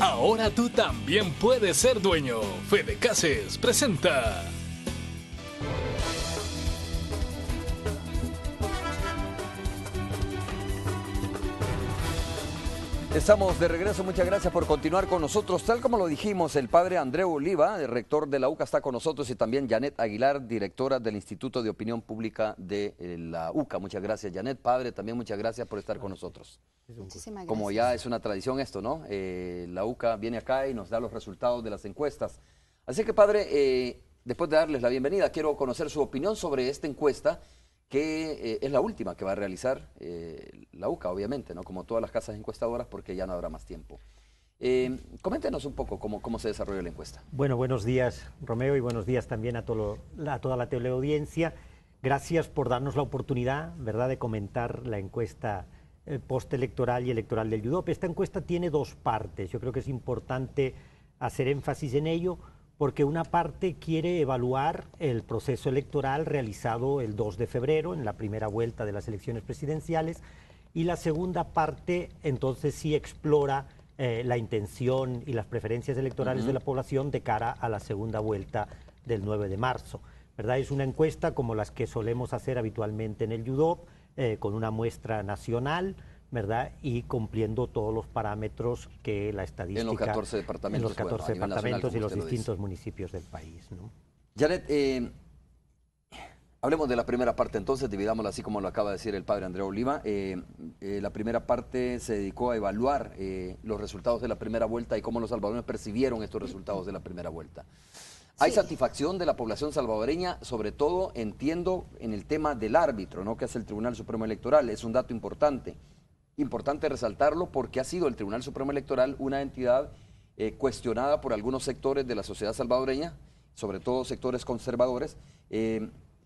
Ahora tú también puedes ser dueño. Fede Cases presenta. Estamos de regreso, muchas gracias por continuar con nosotros. Tal como lo dijimos, el padre Andreu Oliva, el rector de la UCA, está con nosotros, y también Janet Aguilar, directora del Instituto de Opinión Pública de la UCA. Muchas gracias, Janet. Padre, también muchas gracias por estar con nosotros. Muchísimas gracias. Como ya es una tradición esto, ¿no? La UCA viene acá y nos da los resultados de las encuestas. Así que, padre, después de darles la bienvenida, quiero conocer su opinión sobre esta encuesta, que es la última que va a realizar la UCA, obviamente, ¿no? Como todas las casas encuestadoras, porque ya no habrá más tiempo. Coméntenos un poco cómo se desarrolló la encuesta. Bueno, buenos días, Romeo, y buenos días también a toda la teleaudiencia. Gracias por darnos la oportunidad, ¿verdad?, de comentar la encuesta postelectoral y electoral del UDOP. Esta encuesta tiene dos partes. Yo creo que es importante hacer énfasis en ello, porque una parte quiere evaluar el proceso electoral realizado el 2 de febrero, en la primera vuelta de las elecciones presidenciales, y la segunda parte entonces sí explora la intención y las preferencias electorales de la población de cara a la segunda vuelta del 9 de marzo. ¿Verdad? Es una encuesta como las que solemos hacer habitualmente en el UDOP, con una muestra nacional, ¿verdad?, y cumpliendo todos los parámetros que la estadística... En los 14 departamentos. En los 14 departamentos y los distintos dice. Municipios del país, ¿no? Janet, hablemos de la primera parte entonces, dividámosla así como lo acaba de decir el padre Andreu Oliva. La primera parte se dedicó a evaluar los resultados de la primera vuelta y cómo los salvadoreños percibieron estos resultados de la primera vuelta. Hay satisfacción de la población salvadoreña, sobre todo, entiendo, en el tema del árbitro, ¿no?, que es el Tribunal Supremo Electoral. Es un dato importante. Importante resaltarlo porque ha sido el Tribunal Supremo Electoral una entidad cuestionada por algunos sectores de la sociedad salvadoreña, sobre todo sectores conservadores.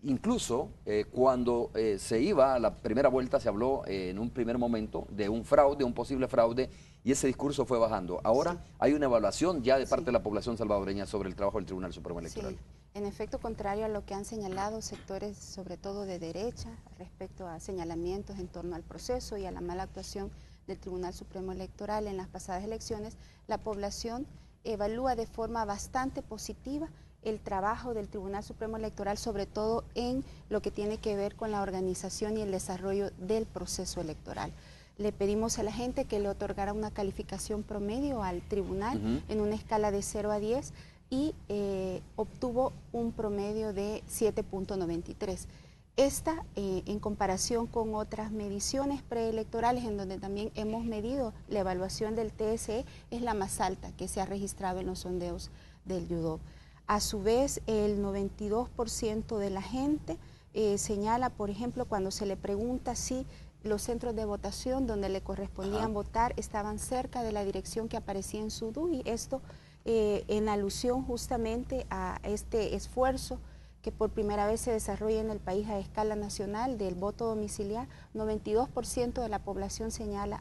Incluso cuando se iba a la primera vuelta se habló en un primer momento de un fraude, un posible fraude, y ese discurso fue bajando. Ahora hay una evaluación ya de parte de la población salvadoreña sobre el trabajo del Tribunal Supremo Electoral. Sí. En efecto, contrario a lo que han señalado sectores, sobre todo de derecha, respecto a señalamientos en torno al proceso y a la mala actuación del Tribunal Supremo Electoral en las pasadas elecciones, la población evalúa de forma bastante positiva el trabajo del Tribunal Supremo Electoral, sobre todo en lo que tiene que ver con la organización y el desarrollo del proceso electoral. Le pedimos a la gente que le otorgara una calificación promedio al tribunal en una escala de 0 a 10 y obtuvo un promedio de 7.93. Esta, en comparación con otras mediciones preelectorales en donde también hemos medido la evaluación del TSE, es la más alta que se ha registrado en los sondeos del UDOP. A su vez, el 92% de la gente señala, por ejemplo, cuando se le pregunta si los centros de votación donde le correspondían votar estaban cerca de la dirección que aparecía en su DUI, esto en alusión justamente a este esfuerzo que por primera vez se desarrolla en el país a escala nacional del voto domiciliar. 92% de la población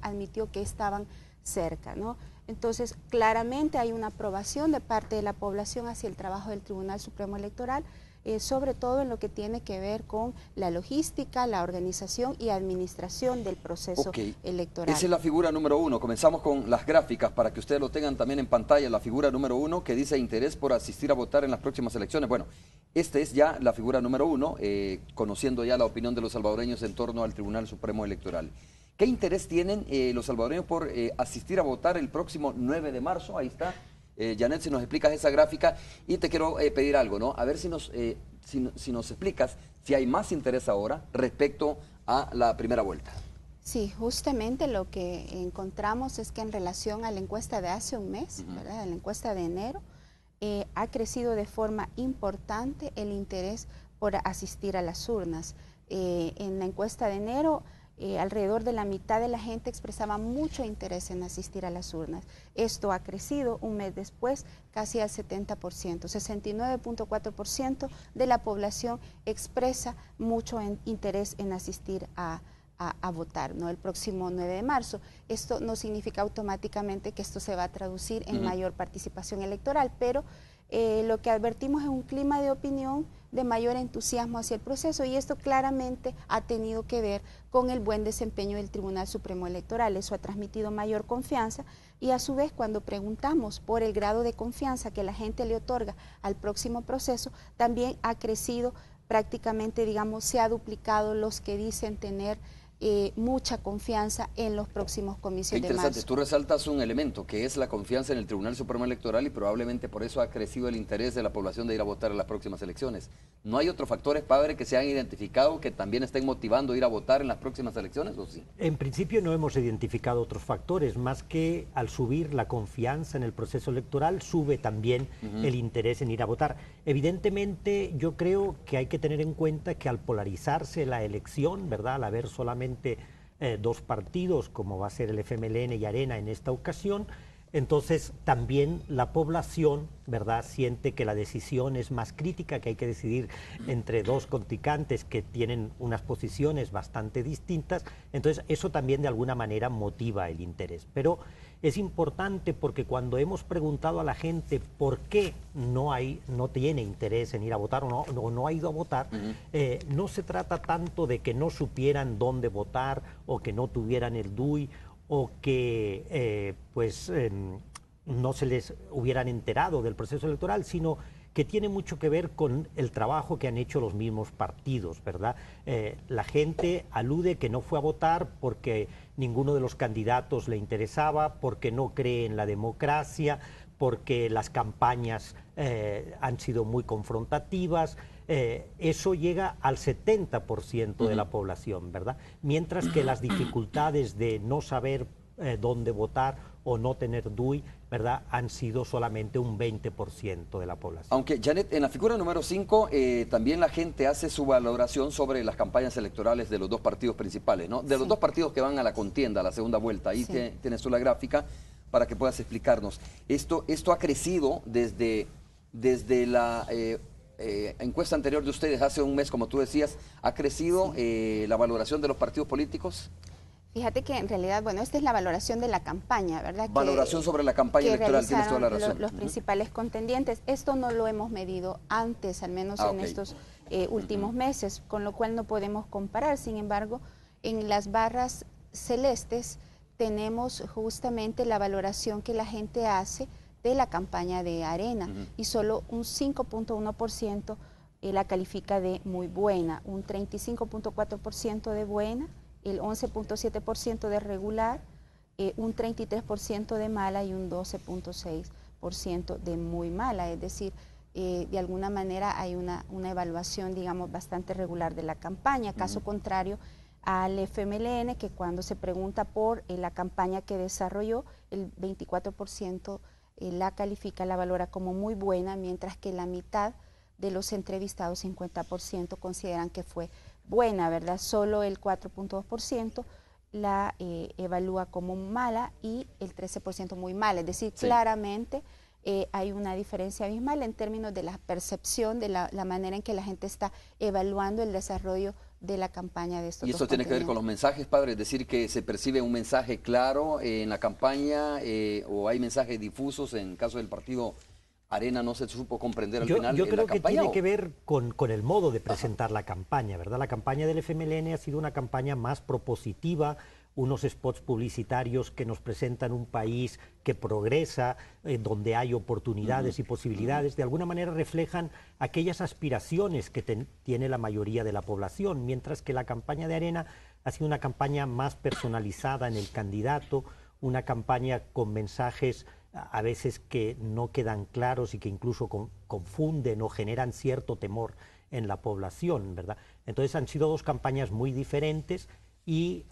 admitió que estaban cerca, ¿no? Entonces, claramente hay una aprobación de parte de la población hacia el trabajo del Tribunal Supremo Electoral, sobre todo en lo que tiene que ver con la logística, la organización y administración del proceso electoral. Esa es la figura número 1. Comenzamos con las gráficas para que ustedes lo tengan también en pantalla. La figura número 1 que dice interés por asistir a votar en las próximas elecciones. Bueno, esta es ya la figura número 1, conociendo ya la opinión de los salvadoreños en torno al Tribunal Supremo Electoral. ¿Qué interés tienen los salvadoreños por asistir a votar el próximo 9 de marzo? Ahí está. Janet, si nos explicas esa gráfica, y te quiero pedir algo, ¿no? A ver si nos explicas si hay más interés ahora respecto a la primera vuelta. Sí, justamente lo que encontramos es que en relación a la encuesta de hace un mes, ¿verdad?, la encuesta de enero, ha crecido de forma importante el interés por asistir a las urnas. En la encuesta de enero, alrededor de la mitad de la gente expresaba mucho interés en asistir a las urnas. Esto ha crecido un mes después casi al 70%, 69.4% de la población expresa mucho interés en asistir a votar, ¿no?, el próximo 9 de marzo. Esto no significa automáticamente que esto se va a traducir en mayor participación electoral, pero lo que advertimos es un clima de opinión de mayor entusiasmo hacia el proceso, y esto claramente ha tenido que ver con el buen desempeño del Tribunal Supremo Electoral. Eso ha transmitido mayor confianza, y a su vez, cuando preguntamos por el grado de confianza que la gente le otorga al próximo proceso, también ha crecido prácticamente, digamos, se ha duplicado los que dicen tener mucha confianza en los próximos comicios de marzo. Tú resaltas un elemento que es la confianza en el Tribunal Supremo Electoral, y probablemente por eso ha crecido el interés de la población de ir a votar en las próximas elecciones. ¿No hay otros factores, padre, que se han identificado que también estén motivando a ir a votar en las próximas elecciones, o sí? En principio no hemos identificado otros factores, más que al subir la confianza en el proceso electoral, sube también el interés en ir a votar. Evidentemente, yo creo que hay que tener en cuenta que al polarizarse la elección, ¿verdad?, al haber solamente dos partidos, como va a ser el FMLN y Arena en esta ocasión, entonces también la población, ¿verdad?, siente que la decisión es más crítica, que hay que decidir entre dos contrincantes que tienen unas posiciones bastante distintas. Entonces eso también de alguna manera motiva el interés. Pero es importante, porque cuando hemos preguntado a la gente por qué no tiene interés en ir a votar o no ha ido a votar, no se trata tanto de que no supieran dónde votar o que no tuvieran el DUI o que no se les hubieran enterado del proceso electoral, sino que tiene mucho que ver con el trabajo que han hecho los mismos partidos, ¿verdad? La gente alude que no fue a votar porque ninguno de los candidatos le interesaba, porque no cree en la democracia, porque las campañas han sido muy confrontativas. Eso llega al 70% de la población, ¿verdad? Mientras que las dificultades de no saber dónde votar o no tener DUI, ¿verdad?, han sido solamente un 20% de la población. Aunque, Janet, en la figura número 5 también la gente hace su valoración sobre las campañas electorales de los dos partidos principales, ¿no? De los dos partidos que van a la contienda, a la segunda vuelta. Ahí tienes tú la gráfica para que puedas explicarnos. Esto ha crecido desde la encuesta anterior de ustedes hace un mes, como tú decías. ¿Ha crecido la valoración de los partidos políticos? Fíjate que en realidad, bueno, esta es la valoración de la campaña, ¿verdad? Valoración sobre la campaña electoral, tienes toda la razón. Los principales contendientes. Esto no lo hemos medido antes, al menos en estos últimos meses, con lo cual no podemos comparar. Sin embargo, en las barras celestes tenemos justamente la valoración que la gente hace de la campaña de Arena, y solo un 5.1% la califica de muy buena, un 35.4% de buena, el 11.7% de regular, un 33% de mala y un 12.6% de muy mala. Es decir, de alguna manera hay una evaluación, digamos, bastante regular de la campaña. Caso contrario al FMLN, que cuando se pregunta por la campaña que desarrolló, el 24% la califica, la valora como muy buena, mientras que la mitad de los entrevistados, 50%, consideran que fue buena, ¿verdad? Solo el 4.2% la evalúa como mala y el 13% muy mala. Es decir, claramente hay una diferencia abismal en términos de la percepción, de la manera en que la gente está evaluando el desarrollo de la campaña de estos dos. ¿Y esto tiene que ver con los mensajes, padre? Es decir, que se percibe un mensaje claro en la campaña, o hay mensajes difusos en caso del partido Arena no se supo comprender al final. Yo creo que tiene que ver con el modo de presentar la campaña, ¿verdad? La campaña del FMLN ha sido una campaña más propositiva, unos spots publicitarios que nos presentan un país que progresa, donde hay oportunidades y posibilidades, de alguna manera reflejan aquellas aspiraciones que tiene la mayoría de la población, mientras que la campaña de Arena ha sido una campaña más personalizada en el candidato, una campaña con mensajes a veces que no quedan claros y que incluso confunden o generan cierto temor en la población, ¿verdad? Entonces han sido dos campañas muy diferentes y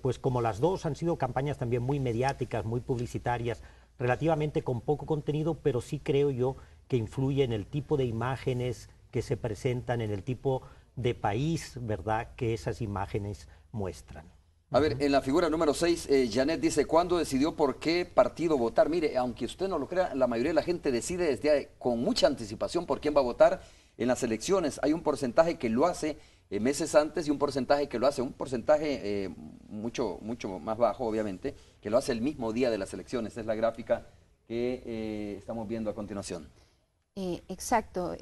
pues como las dos han sido campañas también muy mediáticas, muy publicitarias, relativamente con poco contenido, pero sí creo yo que influye en el tipo de imágenes que se presentan, en el tipo de país, ¿verdad?, que esas imágenes muestran. A ver, en la figura número 6, Janet dice, ¿cuándo decidió por qué partido votar? Mire, aunque usted no lo crea, la mayoría de la gente decide con mucha anticipación por quién va a votar en las elecciones. Hay un porcentaje que lo hace meses antes y un porcentaje que lo hace, un porcentaje mucho más bajo, obviamente, que lo hace el mismo día de las elecciones. Es la gráfica que estamos viendo a continuación. Exacto.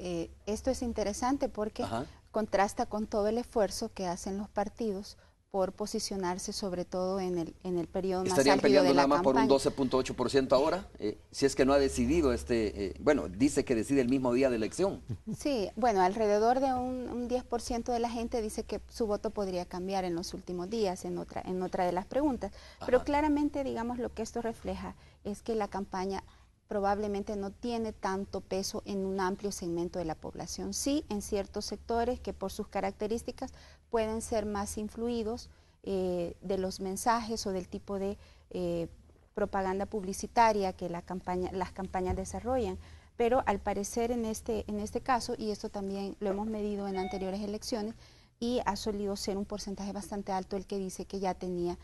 Esto es interesante porque contrasta con todo el esfuerzo que hacen los partidos por posicionarse sobre todo en el periodo más álgido de la campaña. ¿Estarían peleando nada más por un 12.8% ahora? Si es que no ha decidido bueno, dice que decide el mismo día de elección. Sí, bueno, alrededor de un 10% de la gente dice que su voto podría cambiar en los últimos días, en otra de las preguntas. Pero claramente, digamos, lo que esto refleja es que la campaña probablemente no tiene tanto peso en un amplio segmento de la población. Sí, en ciertos sectores que por sus características pueden ser más influidos de los mensajes o del tipo de propaganda publicitaria que las campañas desarrollan. Pero al parecer en este caso, y esto también lo hemos medido en anteriores elecciones, y ha solido ser un porcentaje bastante alto el que dice que ya tenía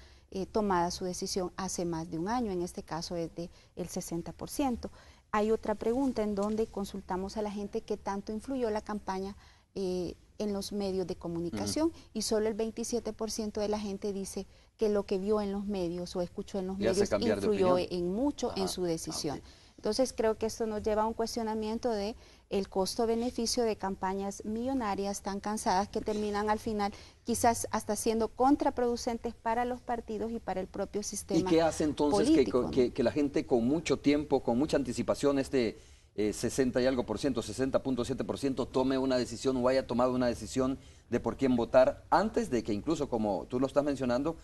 tomada su decisión hace más de un año, en este caso es del 60%. Hay otra pregunta en donde consultamos a la gente qué tanto influyó la campaña en los medios de comunicación y solo el 27% de la gente dice que lo que vio en los medios o escuchó en los medios influyó en mucho en su decisión. Entonces creo que esto nos lleva a un cuestionamiento de el costo-beneficio de campañas millonarias tan cansadas que terminan al final quizás hasta siendo contraproducentes para los partidos y para el propio sistema político. ¿Y qué hace entonces que la gente con mucho tiempo, con mucha anticipación, 60 y algo por ciento, 60.7% tome una decisión o haya tomado una decisión de por quién votar antes de que incluso, como tú lo estás mencionando,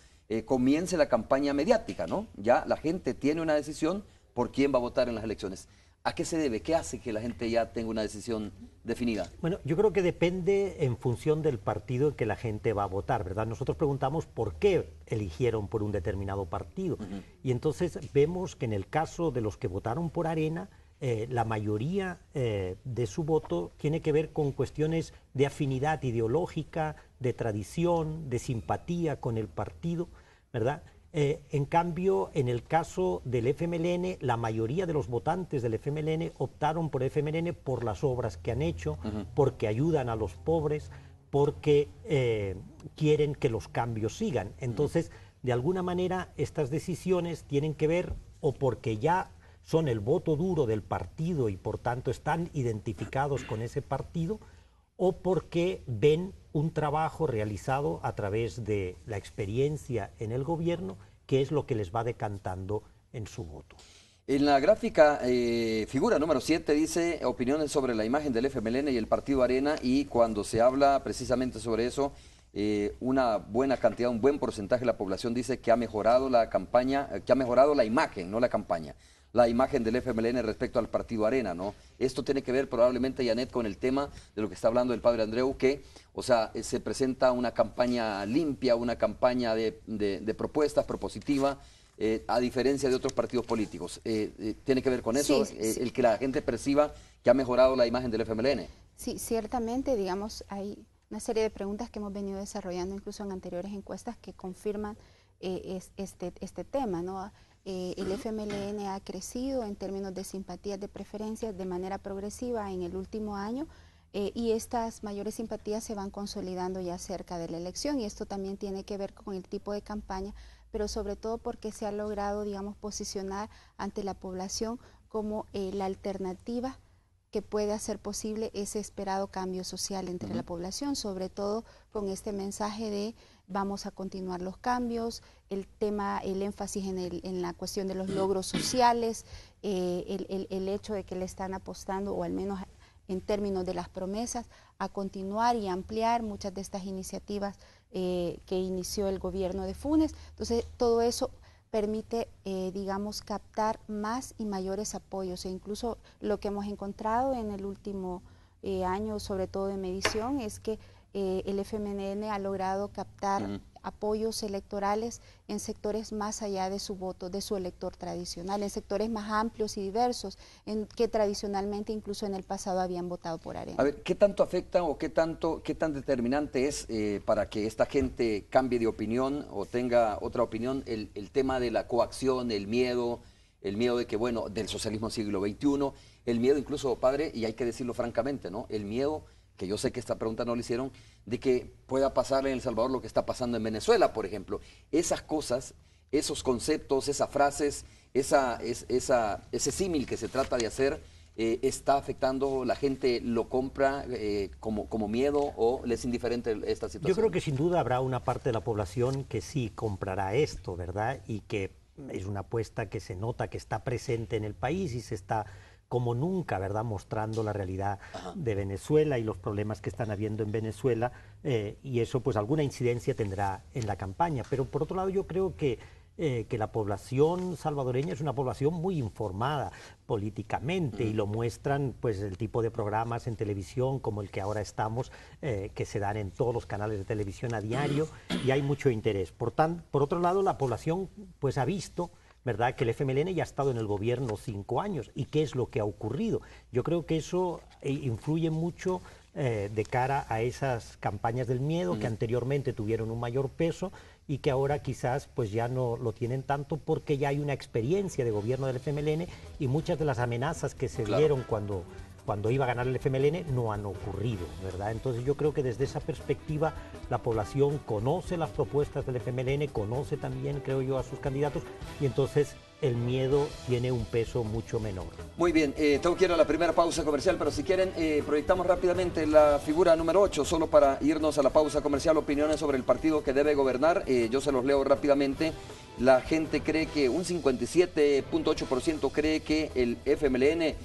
comience la campaña mediática, ¿no? Ya la gente tiene una decisión por quién va a votar en las elecciones. ¿A qué se debe? ¿Qué hace que la gente ya tenga una decisión definida? Bueno, yo creo que depende en función del partido en que la gente va a votar, ¿verdad? Nosotros preguntamos por qué eligieron por un determinado partido. Y entonces vemos que en el caso de los que votaron por Arena, la mayoría de su voto tiene que ver con cuestiones de afinidad ideológica, de tradición, de simpatía con el partido, ¿verdad? En cambio, en el caso del FMLN, la mayoría de los votantes del FMLN optaron por FMLN por las obras que han hecho, porque ayudan a los pobres, porque quieren que los cambios sigan. Entonces, de alguna manera, estas decisiones tienen que ver o porque ya son el voto duro del partido y por tanto están identificados con ese partido, o porque ven un trabajo realizado a través de la experiencia en el gobierno, que es lo que les va decantando en su voto. En la gráfica, figura número 7, dice opiniones sobre la imagen del FMLN y el partido Arena, y cuando se habla precisamente sobre eso, una buena cantidad, un buen porcentaje de la población dice que ha mejorado la campaña, que ha mejorado la imagen, no la campaña, la imagen del FMLN respecto al partido Arena, ¿no? Esto tiene que ver probablemente, Janet, con el tema de lo que está hablando el padre Andreu, que, o sea, se presenta una campaña limpia, una campaña de propuestas, propositiva, a diferencia de otros partidos políticos. ¿Tiene que ver con eso, el que la gente perciba que ha mejorado la imagen del FMLN? Sí, ciertamente, digamos, hay una serie de preguntas que hemos venido desarrollando incluso en anteriores encuestas que confirman este tema, ¿no? El FMLN ha crecido en términos de simpatías, de preferencias de manera progresiva en el último año y estas mayores simpatías se van consolidando ya cerca de la elección, y esto también tiene que ver con el tipo de campaña, pero sobre todo porque se ha logrado, digamos, posicionar ante la población como la alternativa que puede hacer posible ese esperado cambio social entre la población, sobre todo con este mensaje de vamos a continuar los cambios, el énfasis en la cuestión de los logros sociales, el hecho de que le están apostando, o al menos en términos de las promesas, a continuar y ampliar muchas de estas iniciativas que inició el gobierno de Funes. Entonces, todo eso permite, digamos, captar más y mayores apoyos, e incluso lo que hemos encontrado en el último año, sobre todo de medición, es que el FMLN ha logrado captar apoyos electorales en sectores más allá de su voto, de su elector tradicional, en sectores más amplios y diversos, en que tradicionalmente incluso en el pasado habían votado por Arena. A ver, ¿qué tanto afecta o qué tan determinante es para que esta gente cambie de opinión o tenga otra opinión el tema de la coacción, el miedo de que, bueno, del socialismo siglo XXI, el miedo incluso, padre, y hay que decirlo francamente, ¿no? El miedo, que yo sé que esta pregunta no le hicieron, de que pueda pasar en El Salvador lo que está pasando en Venezuela, por ejemplo. Esas cosas, esos conceptos, esas frases, ese símil que se trata de hacer, ¿Está afectando, la gente lo compra como miedo o le es indiferente esta situación? Yo creo que sin duda habrá una parte de la población que sí comprará esto, ¿verdad? Y que es una apuesta que se nota que está presente en el país y se está como nunca, ¿verdad?, mostrando la realidad de Venezuela y los problemas que están habiendo en Venezuela, y eso pues alguna incidencia tendrá en la campaña. Pero por otro lado yo creo que la población salvadoreña es una población muy informada políticamente y lo muestran pues el tipo de programas en televisión como el que ahora estamos, que se dan en todos los canales de televisión a diario, y hay mucho interés. Por otro lado, la población pues ha visto, ¿verdad?, que el FMLN ya ha estado en el gobierno 5 años y qué es lo que ha ocurrido. Yo creo que eso influye mucho de cara a esas campañas del miedo que anteriormente tuvieron un mayor peso y que ahora quizás pues ya no lo tienen tanto porque ya hay una experiencia de gobierno del FMLN y muchas de las amenazas que se dieron cuando iba a ganar el FMLN no han ocurrido, ¿verdad? Entonces yo creo que desde esa perspectiva la población conoce las propuestas del FMLN, conoce también, creo yo, a sus candidatos, y entonces el miedo tiene un peso mucho menor. Muy bien, tengo que ir a la primera pausa comercial, pero si quieren proyectamos rápidamente la figura número 8, solo para irnos a la pausa comercial, opiniones sobre el partido que debe gobernar. Yo se los leo rápidamente. La gente cree que un 57.8% cree que el FMLN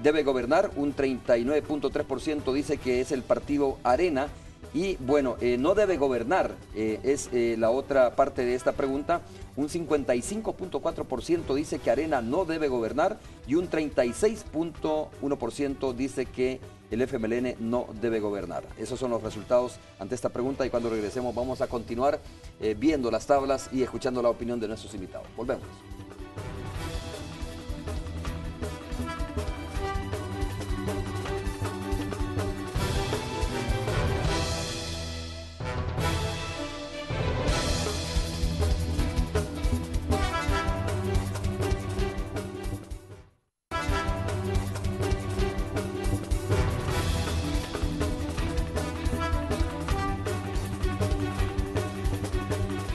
debe gobernar, un 39.3% dice que es el partido Arena, y bueno, no debe gobernar, es la otra parte de esta pregunta. Un 55.4% dice que Arena no debe gobernar y un 36.1% dice que el FMLN no debe gobernar. Esos son los resultados ante esta pregunta, y cuando regresemos vamos a continuar viendo las tablas y escuchando la opinión de nuestros invitados. Volvemos.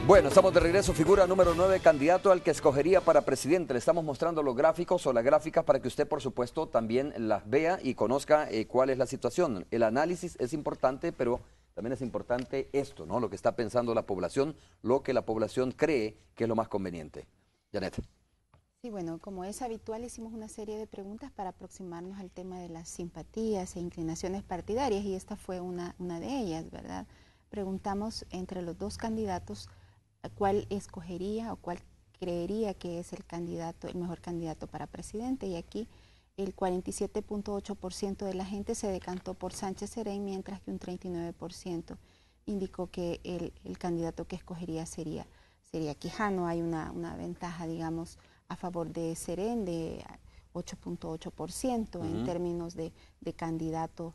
Bueno, estamos de regreso. Figura número 9, candidato al que escogería para presidente. Le estamos mostrando los gráficos o las gráficas para que usted, por supuesto, también las vea y conozca cuál es la situación. El análisis es importante, pero también es importante esto, ¿no? Lo que está pensando la población, lo que la población cree que es lo más conveniente. Janet. Sí, bueno, como es habitual, hicimos una serie de preguntas para aproximarnos al tema de las simpatías e inclinaciones partidarias, y esta fue una de ellas, ¿verdad? Preguntamos entre los dos candidatos cuál escogería o cuál creería que es el mejor candidato para presidente, y aquí el 47.8% de la gente se decantó por Sánchez Serén, mientras que un 39% indicó que el candidato que escogería sería Quijano. Hay una ventaja, digamos, a favor de Serén de 8.8% en términos de candidato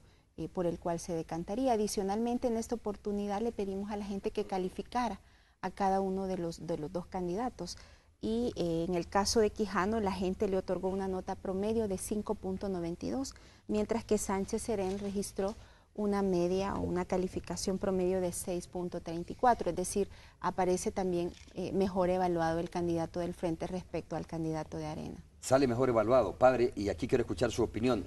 por el cual se decantaría. Adicionalmente, en esta oportunidad le pedimos a la gente que calificara a cada uno de los dos candidatos, y en el caso de Quijano la gente le otorgó una nota promedio de 5.92, mientras que Sánchez Serén registró una media o una calificación promedio de 6.34, es decir, aparece también mejor evaluado el candidato del Frente respecto al candidato de Arena. Sale mejor evaluado, padre, y aquí quiero escuchar su opinión.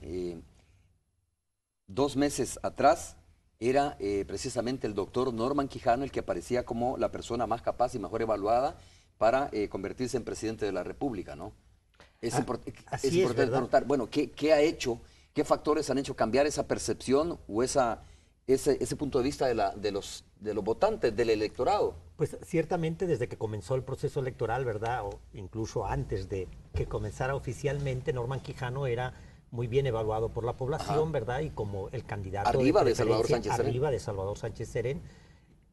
2 meses atrás era precisamente el doctor Norman Quijano el que aparecía como la persona más capaz y mejor evaluada para convertirse en presidente de la República, ¿no? Es importante preguntar, bueno, ¿qué ha hecho, qué factores han hecho cambiar esa percepción o ese punto de vista de los votantes, del electorado? Pues ciertamente desde que comenzó el proceso electoral, ¿verdad?, o incluso antes de que comenzara oficialmente, Norman Quijano era muy bien evaluado por la población, ¿verdad?, y como el candidato arriba de Salvador Sánchez Serén. Arriba de Salvador Sánchez Serén,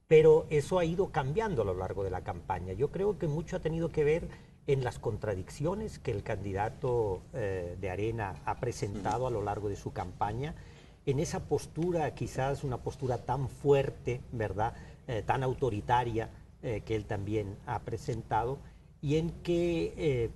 pero eso ha ido cambiando a lo largo de la campaña. Yo creo que mucho ha tenido que ver en las contradicciones que el candidato de Arena ha presentado a lo largo de su campaña, en esa postura, quizás una postura tan fuerte, ¿verdad?, tan autoritaria que él también ha presentado, y en que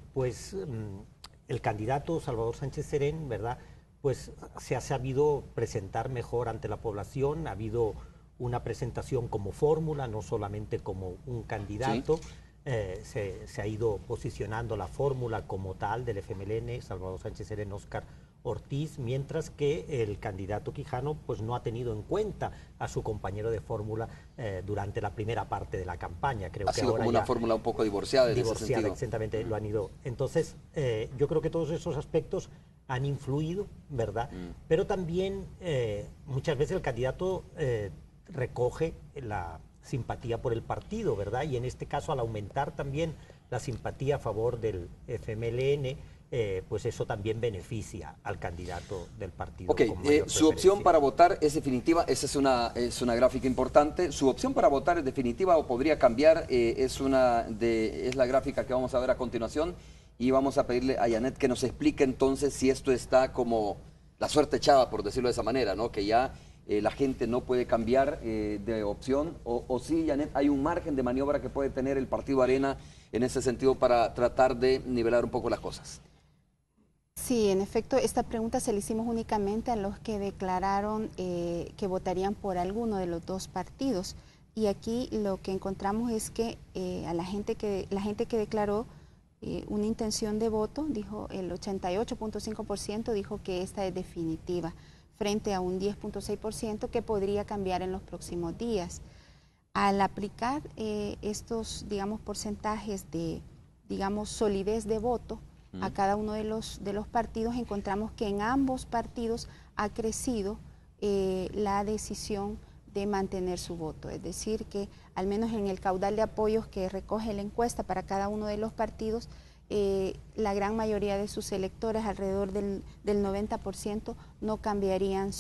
el candidato Salvador Sánchez Serén, ¿verdad?, pues se ha sabido presentar mejor ante la población, ha habido una presentación como fórmula, no solamente como un candidato. Sí. Se ha ido posicionando la fórmula como tal del FMLN, Salvador Sánchez Serén, Óscar Ortiz, mientras que el candidato Quijano pues no ha tenido en cuenta a su compañero de fórmula durante la primera parte de la campaña. Creo ha que sido ahora como una ya fórmula un poco divorciada en ese sentido. Exactamente, lo han ido. Entonces, yo creo que todos esos aspectos han influido, ¿verdad? Pero también muchas veces el candidato recoge la simpatía por el partido, ¿verdad? Y en este caso, al aumentar también la simpatía a favor del FMLN, pues eso también beneficia al candidato del partido. Ok, su opción para votar es definitiva, esa es una gráfica importante. Su opción para votar es definitiva o podría cambiar, es la gráfica que vamos a ver a continuación, y vamos a pedirle a Janet que nos explique entonces si esto está como la suerte echada, por decirlo de esa manera, ¿no? Que ya la gente no puede cambiar de opción, o sí, Janet, hay un margen de maniobra que puede tener el Partido Arena en ese sentido para tratar de nivelar un poco las cosas. Sí, en efecto, esta pregunta se la hicimos únicamente a los que declararon que votarían por alguno de los dos partidos. Y aquí lo que encontramos es que a la gente que declaró una intención de voto, dijo el 88.5% dijo que esta es definitiva, frente a un 10.6% que podría cambiar en los próximos días. Al aplicar estos, digamos, porcentajes de, digamos, solidez de voto a cada uno de los partidos, encontramos que en ambos partidos ha crecido la decisión de mantener su voto. Es decir, que al menos en el caudal de apoyos que recoge la encuesta para cada uno de los partidos, la gran mayoría de sus electores, alrededor del 90%, no cambiarían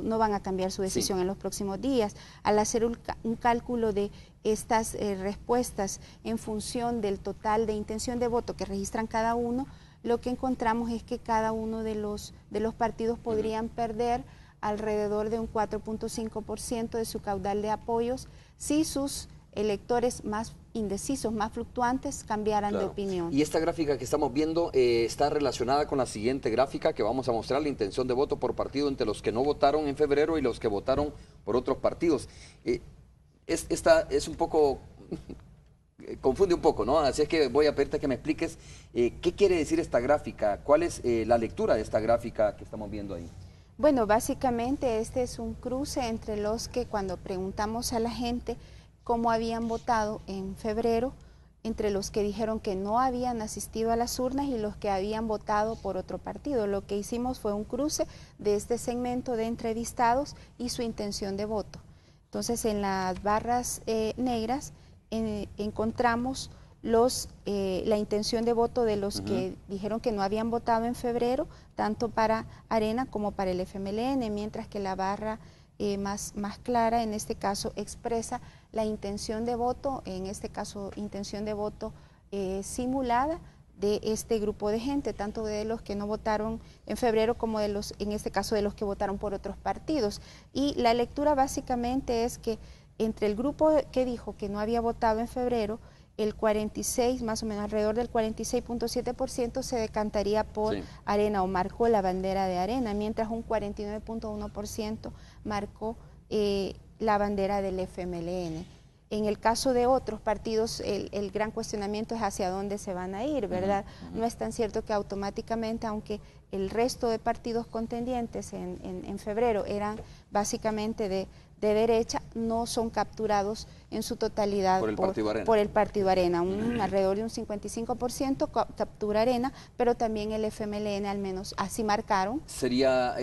no van a cambiar su decisión en los próximos días. Al hacer un cálculo de estas respuestas en función del total de intención de voto que registran cada uno, lo que encontramos es que cada uno de los partidos podrían perder alrededor de un 4.5% de su caudal de apoyos si sus electores más indecisos, más fluctuantes, cambiaran de opinión. Y esta gráfica que estamos viendo está relacionada con la siguiente gráfica que vamos a mostrar, la intención de voto por partido entre los que no votaron en febrero y los que votaron por otros partidos. Esta es un poco... confunde un poco, ¿no? Así es que voy a pedirte que me expliques qué quiere decir esta gráfica, cuál es la lectura de esta gráfica que estamos viendo ahí. Bueno, básicamente este es un cruce entre los que cuando preguntamos a la gente cómo habían votado en febrero, entre los que dijeron que no habían asistido a las urnas y los que habían votado por otro partido. Lo que hicimos fue un cruce de este segmento de entrevistados y su intención de voto. Entonces, en las barras negras encontramos la intención de voto de los que dijeron que no habían votado en febrero, tanto para Arena como para el FMLN, mientras que la barra más clara, en este caso, expresa la intención de voto, en este caso, intención de voto simulada de este grupo de gente, tanto de los que no votaron en febrero como de los, en este caso, de los que votaron por otros partidos. Y la lectura básicamente es que entre el grupo que dijo que no había votado en febrero, el 46, más o menos alrededor del 46.7% se decantaría por Arena o marcó la bandera de Arena, mientras un 49.1% marcó la bandera del FMLN. En el caso de otros partidos, el gran cuestionamiento es hacia dónde se van a ir, ¿verdad? No es tan cierto que automáticamente, aunque el resto de partidos contendientes en febrero eran básicamente de derecha, no son capturados en su totalidad por el Partido Arena. Alrededor de un 55% captura Arena, pero también el FMLN, al menos así marcaron. ¿Sería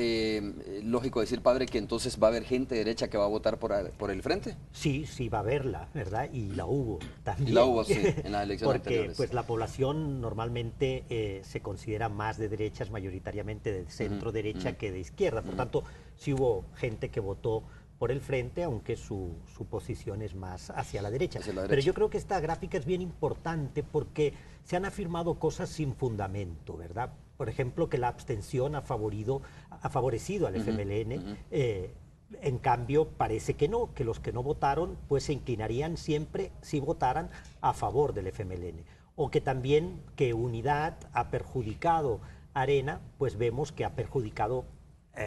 lógico decir, padre, que entonces va a haber gente de derecha que va a votar por el frente? Sí, sí va a haberla, ¿verdad? Y la hubo también. Y la hubo, sí, en las elecciones anteriores. Porque pues, la población normalmente se considera más de derechas, mayoritariamente de centro-derecha que de izquierda. Por tanto, sí hubo gente que votó por el frente, aunque su posición es más hacia la derecha. Pero yo creo que esta gráfica es bien importante porque se han afirmado cosas sin fundamento, ¿verdad? Por ejemplo, que la abstención ha favorecido al FMLN. En cambio, parece que no, que los que no votaron pues se inclinarían siempre si votaran a favor del FMLN. O que también que Unidad ha perjudicado a Arena, pues vemos que ha perjudicado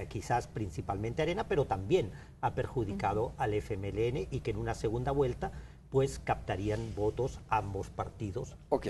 quizás principalmente Arena, pero también ha perjudicado al FMLN y que en una segunda vuelta pues captarían votos ambos partidos. Ok.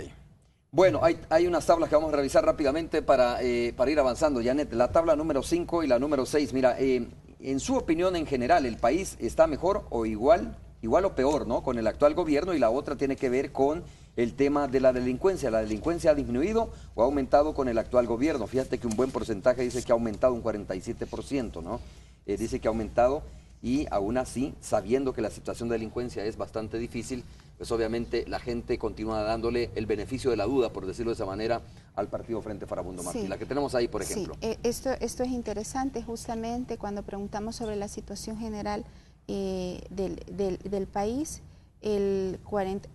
Bueno, hay unas tablas que vamos a revisar rápidamente para ir avanzando. Janet, la tabla número 5 y la número 6. Mira, en su opinión en general, ¿el país está mejor o igual o peor, ¿no? Con el actual gobierno, y la otra tiene que ver con el tema de la delincuencia. ¿La delincuencia ha disminuido o ha aumentado con el actual gobierno? Fíjate que un buen porcentaje dice que ha aumentado un 47%, ¿no? Dice que ha aumentado, y aún así, sabiendo que la situación de delincuencia es bastante difícil, pues obviamente la gente continúa dándole el beneficio de la duda, por decirlo de esa manera, al partido Frente Farabundo Martí. Sí. La que tenemos ahí, por ejemplo. Sí, esto es interesante justamente cuando preguntamos sobre la situación general del país.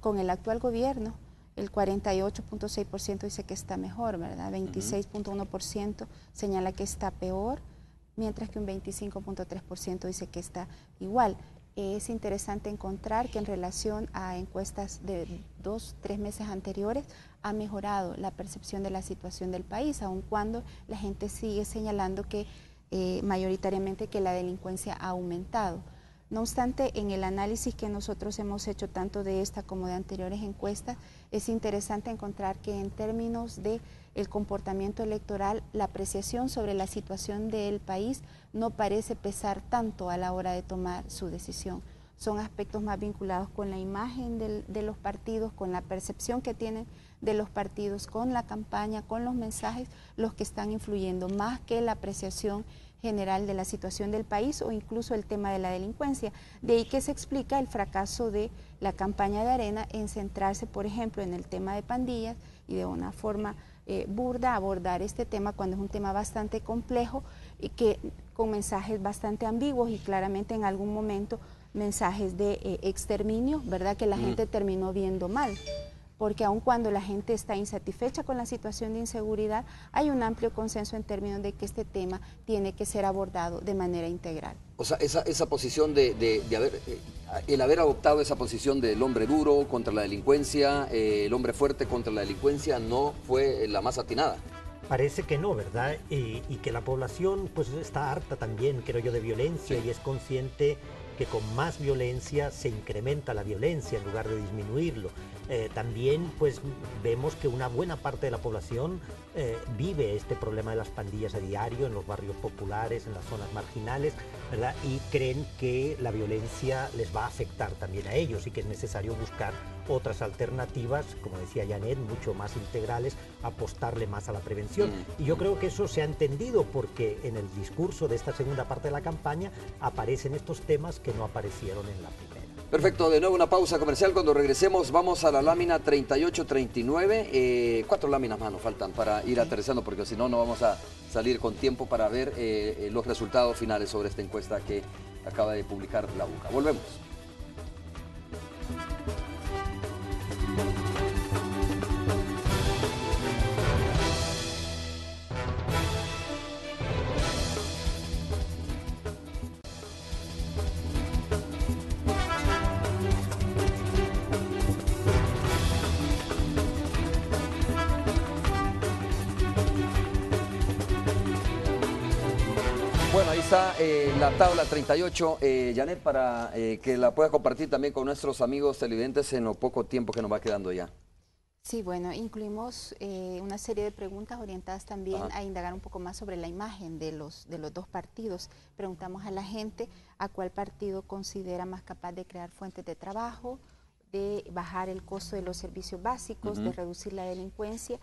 Con el actual gobierno, el 48.6% dice que está mejor, ¿verdad? 26.1% señala que está peor, mientras que un 25.3% dice que está igual. Es interesante encontrar que en relación a encuestas de 2-3 meses anteriores ha mejorado la percepción de la situación del país, aun cuando la gente sigue señalando que mayoritariamente que la delincuencia ha aumentado. No obstante, en el análisis que nosotros hemos hecho tanto de esta como de anteriores encuestas, es interesante encontrar que en términos de el comportamiento electoral, la apreciación sobre la situación del país no parece pesar tanto a la hora de tomar su decisión. Son aspectos más vinculados con la imagen de los partidos, con la percepción que tienen de los partidos, con la campaña, con los mensajes, los que están influyendo, más que la apreciación general de la situación del país o incluso el tema de la delincuencia. De ahí que se explica el fracaso de la campaña de Arena en centrarse, por ejemplo, en el tema de pandillas y de una forma burda abordar este tema cuando es un tema bastante complejo y que con mensajes bastante ambiguos y claramente en algún momento mensajes de exterminio, ¿verdad? Que la gente terminó viendo mal. Porque aun cuando la gente está insatisfecha con la situación de inseguridad, hay un amplio consenso en términos de que este tema tiene que ser abordado de manera integral. O sea, esa posición el haber adoptado esa posición del hombre duro contra la delincuencia, el hombre fuerte contra la delincuencia, no fue la más atinada. Parece que no, ¿verdad? Y que la población pues está harta también, creo yo, de violencia, y es consciente que con más violencia se incrementa la violencia en lugar de disminuirlo. También pues vemos que una buena parte de la población vive este problema de las pandillas a diario en los barrios populares, en las zonas marginales, ¿verdad? Y creen que la violencia les va a afectar también a ellos y que es necesario buscar otras alternativas, como decía Janet, mucho más integrales, apostarle más a la prevención. Y yo creo que eso se ha entendido porque en el discurso de esta segunda parte de la campaña aparecen estos temas que no aparecieron en la primera. Perfecto, de nuevo una pausa comercial. Cuando regresemos vamos a la lámina 38-39. 4 láminas más nos faltan para ir aterrizando, porque si no, no vamos a salir con tiempo para ver los resultados finales sobre esta encuesta que acaba de publicar la UCA. Volvemos. Bueno, ahí está la tabla 38, Janet, para que la puedas compartir también con nuestros amigos televidentes en lo poco tiempo que nos va quedando ya. Sí, bueno, incluimos una serie de preguntas orientadas también a indagar un poco más sobre la imagen de los dos partidos. Preguntamos a la gente a cuál partido considera más capaz de crear fuentes de trabajo, de bajar el costo de los servicios básicos, de reducir la delincuencia,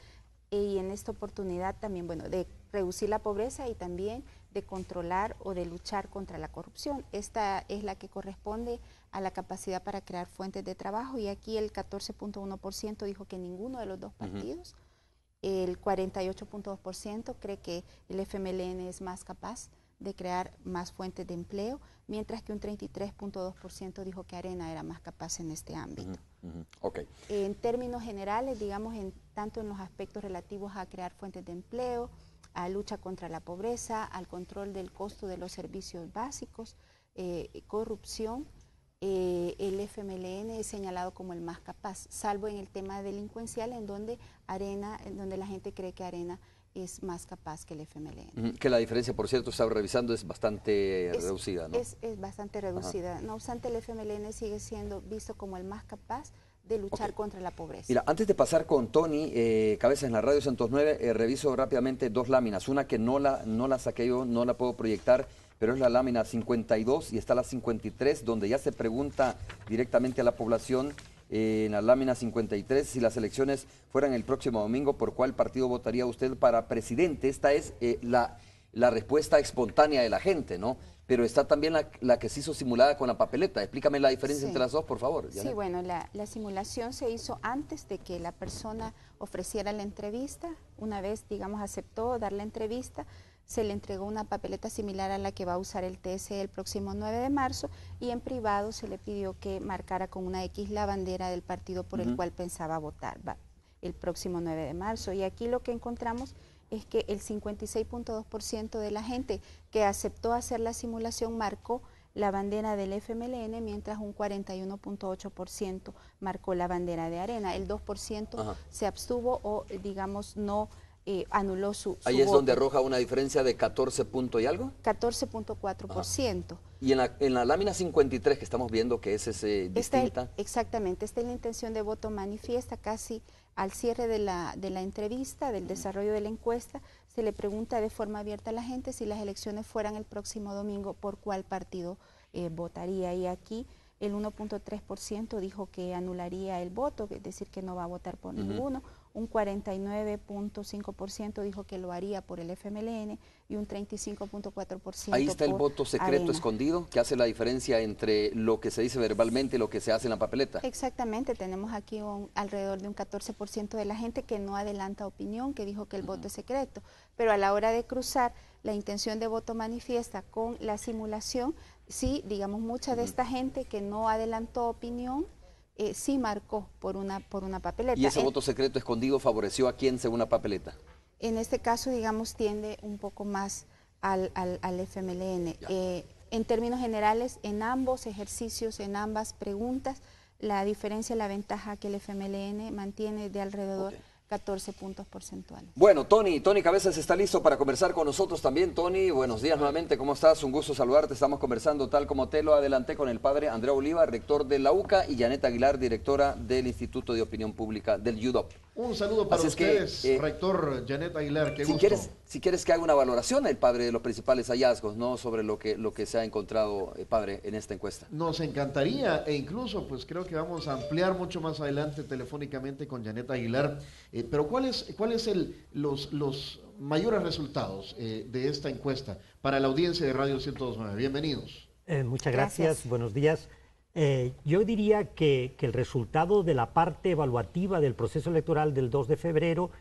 y en esta oportunidad también, bueno, de reducir la pobreza y también de controlar o de luchar contra la corrupción. Esta es la que corresponde a la capacidad para crear fuentes de trabajo, y aquí el 14.1% dijo que ninguno de los dos partidos, el 48.2% cree que el FMLN es más capaz de crear más fuentes de empleo, mientras que un 33.2% dijo que Arena era más capaz en este ámbito. Okay. En términos generales, digamos, tanto en los aspectos relativos a crear fuentes de empleo, a lucha contra la pobreza, al control del costo de los servicios básicos, corrupción, el FMLN es señalado como el más capaz, salvo en el tema delincuencial, en donde la gente cree que Arena es más capaz que el FMLN. Que la diferencia, por cierto, estaba revisando, es bastante reducida, ¿no? Es bastante reducida. No obstante, el FMLN sigue siendo visto como el más capaz de luchar contra la pobreza. Mira, antes de pasar con Tony, Cabezas en la Radio Santos 9, reviso rápidamente dos láminas. Una que no la saqué yo, no la puedo proyectar, pero es la lámina 52 y está la 53, donde ya se pregunta directamente a la población, en la lámina 53, si las elecciones fueran el próximo domingo, ¿por cuál partido votaría usted para presidente? Esta es la respuesta espontánea de la gente, ¿no? Pero está también la que se hizo simulada con la papeleta. Explícame la diferencia entre las dos, por favor. Janet. Sí, bueno, la simulación se hizo antes de que la persona ofreciera la entrevista. Una vez, digamos, aceptó dar la entrevista, se le entregó una papeleta similar a la que va a usar el TSE el próximo 9 de marzo y en privado se le pidió que marcara con una X la bandera del partido por el cual pensaba votar el próximo 9 de marzo. Y aquí lo que encontramos es que el 56.2% de la gente que aceptó hacer la simulación marcó la bandera del FMLN, mientras un 41.8% marcó la bandera de Arena. El 2% se abstuvo o, digamos, no anuló su Ahí es voto. donde arroja una diferencia de 14 punto y algo. 14.4%. Y en la lámina 53 que estamos viendo, que es distinta. Exactamente, esta es la intención de voto manifiesta. Casi al cierre de la entrevista, del desarrollo de la encuesta, se le pregunta de forma abierta a la gente si las elecciones fueran el próximo domingo, por cuál partido votaría. Y aquí el 1.3% dijo que anularía el voto, es decir, que no va a votar por ninguno. Un 49.5% dijo que lo haría por el FMLN y un 35.4% Ahí está el voto secreto Arena. Escondido, que hace la diferencia entre lo que se dice verbalmente y lo que se hace en la papeleta. Exactamente, tenemos aquí alrededor de un 14% de la gente que no adelanta opinión, que dijo que el voto es secreto, pero a la hora de cruzar la intención de voto manifiesta con la simulación, sí, digamos, mucha de esta gente que no adelantó opinión, sí marcó por una papeleta. ¿Y ese voto secreto escondido favoreció a quién según la papeleta? En este caso, digamos, tiende un poco más al FMLN. En términos generales, en ambos ejercicios, en ambas preguntas, la diferencia, la ventaja que el FMLN mantiene de alrededor 14 puntos porcentuales. Bueno, Tony Cabezas está listo para conversar con nosotros también. Tony, buenos días nuevamente, ¿cómo estás? Un gusto saludarte. Estamos conversando tal como te lo adelanté con el padre Andrea Oliva, rector de la UCA, y Janet Aguilar, directora del Instituto de Opinión Pública del UDOP. Un saludo para ustedes, rector Janet Aguilar, qué gusto. Si quieres que haga una valoración el padre de los principales hallazgos, ¿no? Sobre lo que se ha encontrado, padre, en esta encuesta. Nos encantaría, e incluso pues creo que vamos a ampliar mucho más adelante telefónicamente con Janet Aguilar, pero ¿cuáles los mayores resultados de esta encuesta para la audiencia de Radio 102.9? Bienvenidos. Muchas gracias, buenos días. Yo diría que el resultado de la parte evaluativa del proceso electoral del 2 de febrero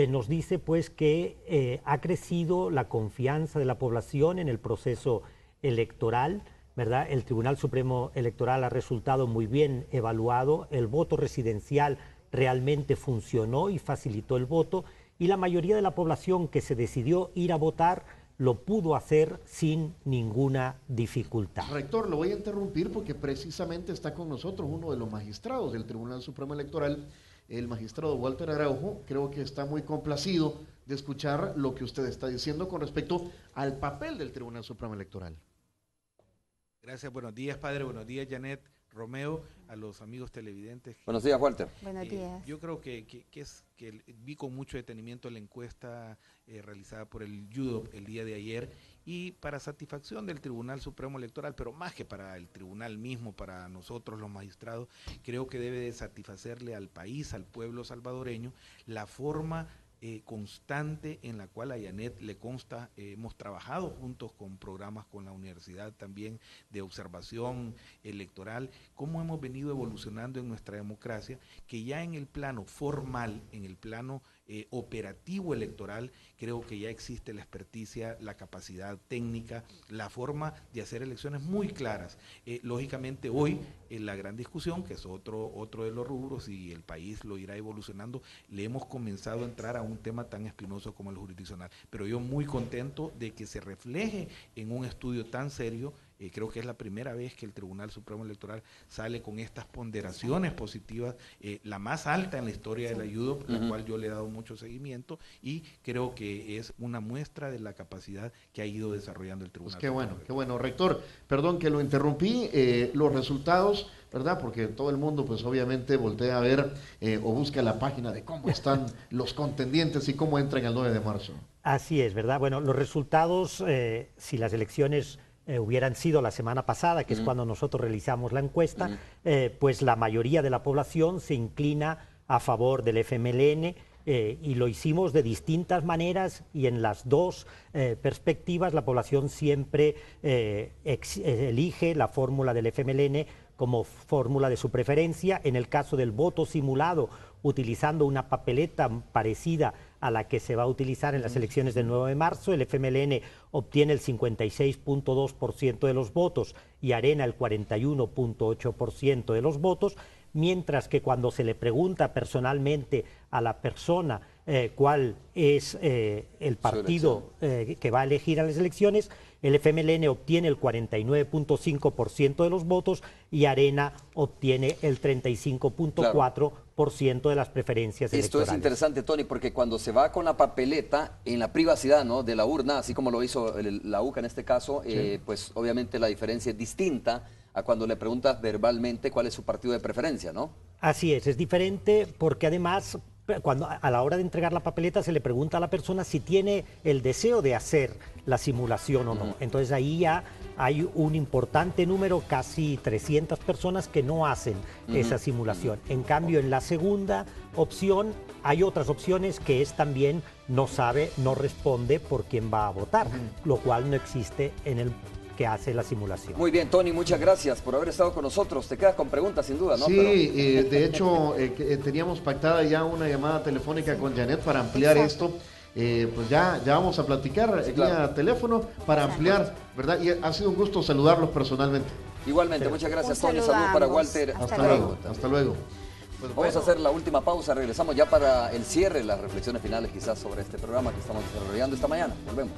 nos dice pues que ha crecido la confianza de la población en el proceso electoral, ¿verdad? El Tribunal Supremo Electoral ha resultado muy bien evaluado, el voto residencial realmente funcionó y facilitó el voto, y la mayoría de la población que se decidió ir a votar lo pudo hacer sin ninguna dificultad. Rector, lo voy a interrumpir porque precisamente está con nosotros uno de los magistrados del Tribunal Supremo Electoral, el magistrado Walter Araujo. Creo que está muy complacido de escuchar lo que usted está diciendo con respecto al papel del Tribunal Supremo Electoral. Gracias, buenos días, padre, buenos días, Janet, Romeo, a los amigos televidentes. Buenos días, Walter. Buenos días. Yo creo que vi con mucho detenimiento la encuesta realizada por el UDOP el día de ayer, y para satisfacción del Tribunal Supremo Electoral, pero más que para el tribunal mismo, para nosotros los magistrados, creo que debe de satisfacerle al país, al pueblo salvadoreño, la forma constante en la cual a Janet le consta, hemos trabajado juntos con programas con la universidad también de observación electoral, cómo hemos venido evolucionando en nuestra democracia, que ya en el plano formal, en el plano operativo electoral, creo que ya existe la experticia, la capacidad técnica, la forma de hacer elecciones muy claras. Lógicamente hoy en la gran discusión, que es otro de los rubros y el país lo irá evolucionando, le hemos comenzado a entrar a un tema tan espinoso como el jurisdiccional, pero yo muy contento de que se refleje en un estudio tan serio Creo que es la primera vez que el Tribunal Supremo Electoral sale con estas ponderaciones positivas, la más alta en la historia de la UDOP, la cual yo le he dado mucho seguimiento, y creo que es una muestra de la capacidad que ha ido desarrollando el Tribunal. Pues qué bueno. Rector, perdón que lo interrumpí, los resultados, ¿verdad? Porque todo el mundo pues obviamente voltea a ver o busca la página de cómo están los contendientes y cómo entran el 9 de marzo. Así es, ¿verdad? Bueno, los resultados, si las elecciones hubieran sido la semana pasada, que es cuando nosotros realizamos la encuesta, pues la mayoría de la población se inclina a favor del FMLN, y lo hicimos de distintas maneras y en las dos perspectivas la población siempre elige la fórmula del FMLN como fórmula de su preferencia. En el caso del voto simulado, utilizando una papeleta parecida a la que se va a utilizar en las elecciones del 9 de marzo, el FMLN obtiene el 56.2% de los votos y Arena el 41.8% de los votos, mientras que cuando se le pregunta personalmente a la persona cuál es el partido que va a elegir a las elecciones, el FMLN obtiene el 49.5% de los votos y Arena obtiene el 35.4% de las preferencias electorales. Esto es interesante, Tony, porque cuando se va con la papeleta en la privacidad, ¿no?, de la urna, así como lo hizo la UCA en este caso, pues obviamente la diferencia es distinta a cuando le preguntas verbalmente cuál es su partido de preferencia, ¿no? Así es diferente porque además cuando a la hora de entregar la papeleta se le pregunta a la persona si tiene el deseo de hacer la simulación o no. Entonces ahí ya hay un importante número, casi 300 personas que no hacen esa simulación. En cambio, en la segunda opción hay otras opciones que es también no sabe, no responde por quién va a votar, lo cual no existe en el que hace la simulación. Muy bien, Tony, muchas gracias por haber estado con nosotros. Te quedas con preguntas, sin duda, ¿no? Sí, de hecho, teníamos pactada ya una llamada telefónica con Janet para ampliar esto. Pues ya vamos a platicar vía teléfono para ampliar, ¿verdad? Y ha sido un gusto saludarlos personalmente. Igualmente, muchas gracias, Tony. Saludos para Walter. Hasta luego. Pues vamos a hacer la última pausa. Regresamos ya para el cierre, las reflexiones finales quizás sobre este programa que estamos desarrollando esta mañana. Volvemos.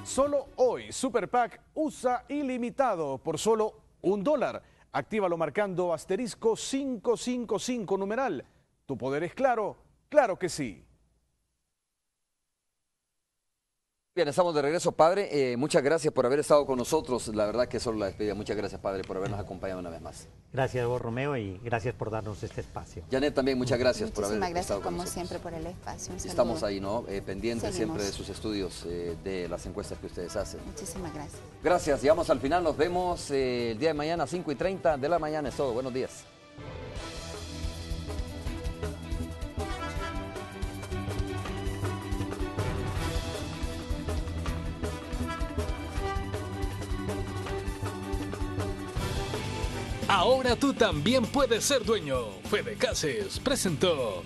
Solo hoy, Super Pack usa ilimitado por solo $1. Actívalo marcando *555 numeral. ¿Tu poder es claro? ¡Claro que sí! Bien, estamos de regreso, padre. Muchas gracias por haber estado con nosotros. La verdad que solo la despedida. Muchas gracias, padre, por habernos acompañado una vez más. Gracias a vos, Romeo, y gracias por darnos este espacio. Janet, también muchas gracias por haber estado con nosotros. Muchísimas gracias, como siempre, por el espacio. Estamos ahí, ¿no? Pendientes siempre de sus estudios, de las encuestas que ustedes hacen. Muchísimas gracias. Gracias, llegamos al final. Nos vemos el día de mañana, 5:30 de la mañana. Es todo. Buenos días. Ahora tú también puedes ser dueño. Fede Cases presentó